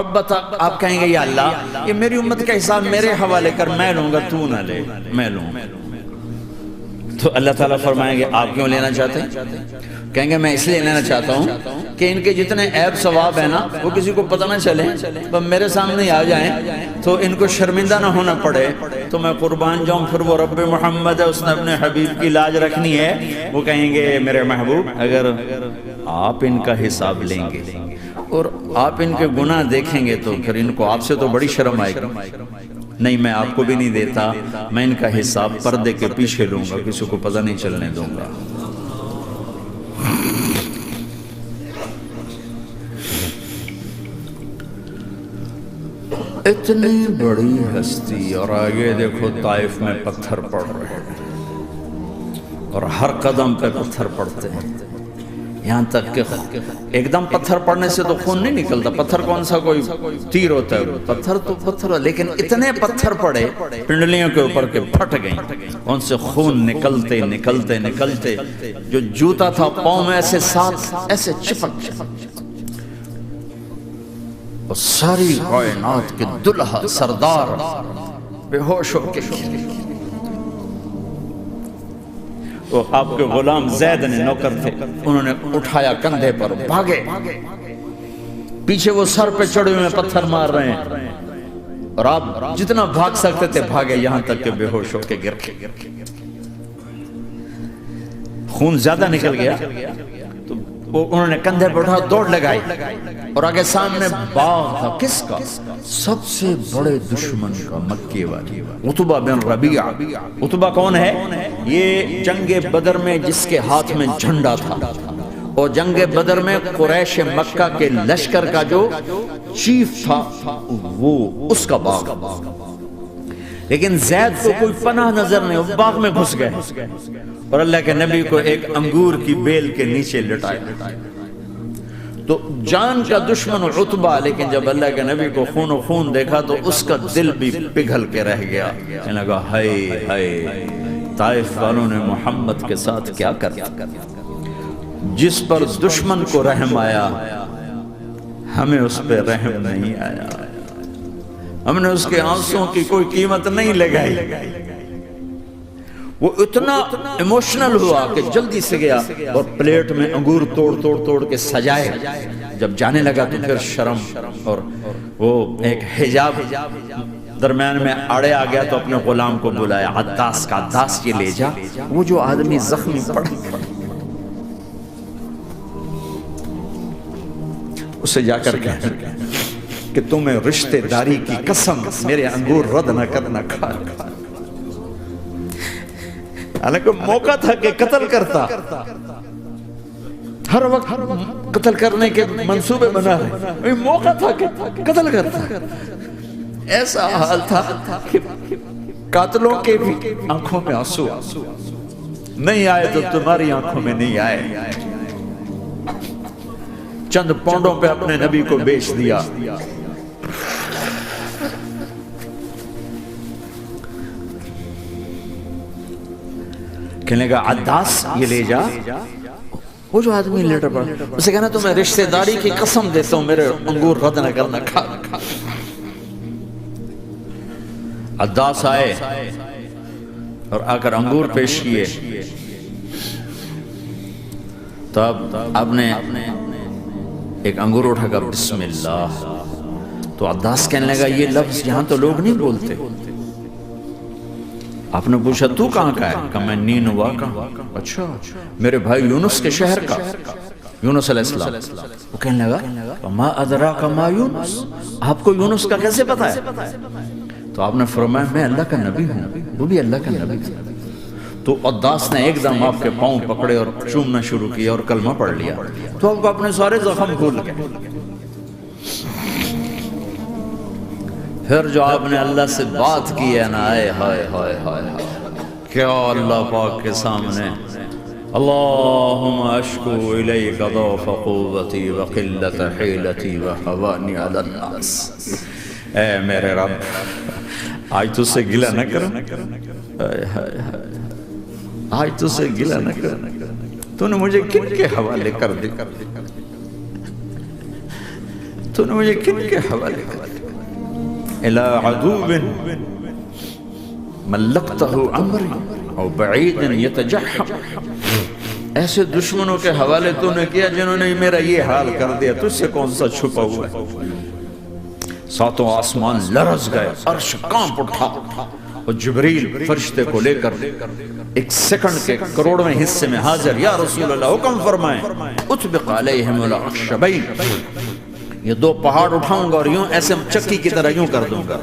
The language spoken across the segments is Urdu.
محبت آپ کہیں گے یا اللہ یہ میری امت کا حساب میرے حوالے کر، میں لوں گا، تو نہ لے، میں لوں۔ تو اللہ تعالیٰ فرمائیں گے آپ کیوں لینا چاہتے ہیں؟ کہیں گے میں اس لیے لینا چاہتا ہوں کہ ان کے جتنے عیب ثواب ہیں نا وہ کسی کو پتہ نہ چلے، وہ میرے سامنے آ جائیں تو ان کو شرمندہ نہ ہونا پڑے، تو میں قربان جاؤں۔ پھر وہ رب محمد ہے، اس نے اپنے حبیب کی لاج رکھنی ہے، وہ کہیں گے میرے محبوب اگر آپ ان کا حساب لیں گے اور آپ ان کے گناہ دیکھیں گے تو پھر ان کو آپ سے تو بڑی شرم آئے گی، نہیں میں آپ کو بھی نہیں دیتا، میں ان کا حساب پردے کے پیچھے لوں گا، کسی کو پتہ نہیں چلنے دوں گا۔ اتنی بڑی ہستی، اور آگے دیکھو طائف میں پتھر پڑ رہے ہیں اور ہر قدم پہ پتھر پڑتے ہیں، یہاں تک کہ ایک دم پتھر پڑنے سے تو خون نہیں نکلتا، پتھر کون سا کوئی تیر ہوتا ہے، پتھر تو پتھر، لیکن اتنے پتھر پڑے پنڈلیوں کے اوپر کے پھٹ گئیں، ان سے خون نکلتے نکلتے نکلتے جو جوتا تھا پاؤں میں ایسے ساتھ ایسے چپک اور ساری کائنات کے دلہا سردار بے ہوش ہو کے وہ آپ کے غلام زید نے نوکر تھے، انہوں نے اٹھایا کندھے پر، بھاگے، پیچھے وہ سر پہ چڑھے ہوئے پتھر مار رہے ہیں اور آپ جتنا بھاگ سکتے تھے بھاگے، یہاں تک کہ بے ہوش ہو کے گر کے خون زیادہ نکل گیا تو انہوں نے کندھے پر اٹھا دوڑ لگائی اور آگے سامنے باغ تھا، کس کا؟ سب سے بڑے دشمن کا، مکے والی، عتبہ بن ربیعہ۔ عتبہ کون ہے؟ یہ جنگ بدر میں جس کے ہاتھ میں جھنڈا تھا، اور جنگ بدر میں قریش مکہ کے لشکر کا جو چیف تھا وہ اس کا باغ، لیکن زید کو کوئی پناہ نظر نہیں، وہ باغ میں گھس گئے اور اللہ کے نبی کو ایک انگور کی بیل کے نیچے لٹایا۔ تو جان کا دشمن عتبہ، لیکن جب اللہ کے نبی کو خون و خون دیکھا تو اس کا دل بھی پگھل کے رہ گیا، کہنے لگا ہائے ہائے، طائف والوں نے محمد کے ساتھ کیا کرا، جس پر دشمن کو رحم آیا ہمیں اس پہ رحم نہیں آیا، ہم نے اس کے آنسوں کی کوئی قیمت نہیں لگائی۔ وہ اتنا ایموشنل ہوا کہ جلدی سے گیا اور پلیٹ میں انگور توڑ توڑ توڑ کے سجائے، جب جانے لگا تو پھر شرم اور وہ ایک حجاب درمیان میں آڑے آ گیا، تو اپنے غلام کو بلایا، عداس کا، عداس یہ لے جا وہ جو آدمی زخمی پڑا، اسے جا کر کہہ کہ تمہیں رشتہ داری کی قسم میرے انگور رد نہ کرنا، کھا حالانکہ موقع تھا کہ قتل کرتا، ہر وقت قتل کرنے کے منصوبے بنا رہے، موقع تھا کہ قتل کرتا، ایسا حال تھا کہ قاتلوں کے بھی آنکھوں میں آنسو نہیں آئے تو تمہاری آنکھوں میں نہیں آئے، چند پونڈوں پہ اپنے نبی کو بیچ دیا۔ کہنے لگا عداس یہ لے جا، وہ جو آدمی لیٹر پڑا، اسے کہنا تمہیں رشتہ داری کی قسم دیتا ہوں میرے انگور رد نہ کرنا، کھا۔ عداس آئے اور آ کر انگور پیش کیے، تو اب آپ نے ایک انگور اٹھا کر بسم اللہ، تو عداس کہنے لگا یہ لفظ یہاں تو لوگ نہیں بولتے۔ آپ نے پوچھا تو کہاں کا ہے؟ کہا میں نینوا کا۔ اچھا، میرے بھائی یونس کے شہر کا، یونس علیہ السلام۔ وہ کہنے لگا ما ادراک ما یونس، آپ کو یونس کا کیسے پتا ہے؟ تو آپ نے فرمایا میں اللہ کا نبی ہوں، وہ بھی اللہ کا نبی تھا۔ تو عداس نے ایک دم آپ کے پاؤں پکڑے اور چومنا شروع کیا اور کلمہ پڑھ لیا، تو آپ کو اپنے سارے زخم بھول گئے۔ پھر جو آپ نے اللہ سے بات کی ہے نا، آئے ہائے ہائے ہائے، کیا اللہ پاک کے سامنے اللہم اشکو الیک ضعف قوتی وقلت حیلتی وحوانی علی الناس، اے میرے رب آج تو سے گلہ نہ کر، آج تو سے گلہ نہ کر، تو نے مجھے کن کے حوالے کر دی، تو نے مجھے کن کے حوالے کر دیا؟ الى عدو ملکتہ عمری او بعید یتجحم، ایسے دشمنوں کے حوالے تو نے کیا جنہوں نے میرا یہ حال کر دیا، تجھ سے کون سا چھپا ہوا ہے؟ ساتوں آسمان لرز گئے، عرش کانپ اٹھا، اور جبریل فرشتے کو لے کر ایک سیکنڈ کے کروڑویں حصے میں حاضر، یا رسول اللہ حکم فرمائیں، اطبق علیہم الاخشبین، یہ دو پہاڑ اٹھاؤں گا اور یوں ایسے چکی کی طرح یوں کر دوں گا۔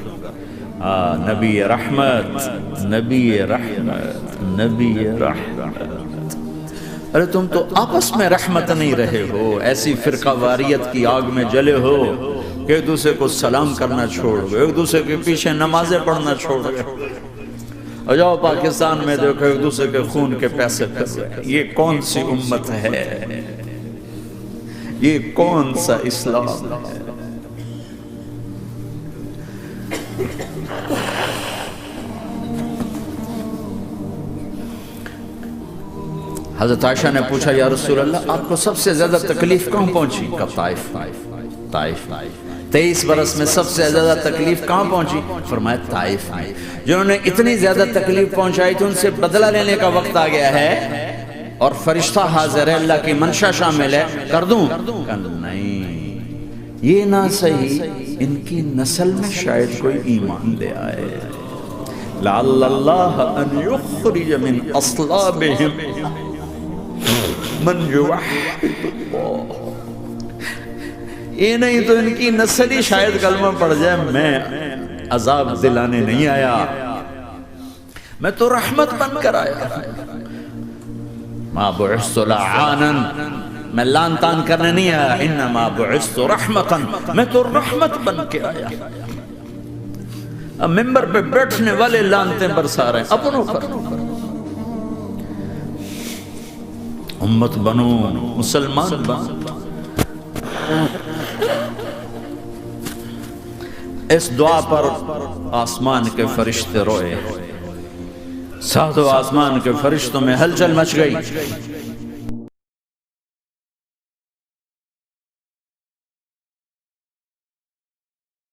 نبی رحمت، نبی رحمت، نبی رحمت۔ ارے تم تو آپس میں رحمت نہیں رہے ہو، ایسی فرقہ واریت کی آگ میں جلے ہو کہ ایک دوسرے کو سلام کرنا چھوڑ گئے، ایک دوسرے کے پیچھے نمازیں پڑھنا چھوڑ گئے، اور جاؤ پاکستان میں دیکھو ایک دوسرے کے خون کے پیسے پھر رہے ہیں۔ یہ کون سی امت ہے؟ یہ کون سا اسلام ہے؟ حضرت عائشہ نے پوچھا یا رسول اللہ آپ کو سب سے زیادہ تکلیف کہاں پہنچی؟ کب؟ طائف۔ 23 برس میں سب سے زیادہ تکلیف کہاں پہنچی؟ فرمایا طائف میں۔ جنہوں نے اتنی زیادہ تکلیف پہنچائی تھی ان سے بدلہ لینے کا وقت آ گیا ہے، اور فرشتہ حاضر ہے، اللہ کی منشا شامل ہے، کر دوں؟ نہیں، یہ نہ صحیح، ان کی نسل میں شاید کوئی ایمان لے آئے، لعل اللہ ان یخرج من اصلابہم من یوحد اللہ۔ یہ نہیں تو ان کی نسل ہی شاید کلمہ پڑھ جائے، میں عذاب دلانے نہیں آیا، میں تو رحمت بن کر آیا۔ ما بعثت لعانا، میں لان تان کرنے نہیں آیا، انما بعثت رحمتا، میں تو رحمت بن کے آیا۔ اب ممبر پہ بیٹھنے والے لانتیں برسا رہے ہیں اپنوں پر۔ امت بنو، مسلمان بنو، اس دعا پر آسمان کے فرشتے روئے، ساتوں آسمان کے فرشتوں میں ہلچل مچ گئی۔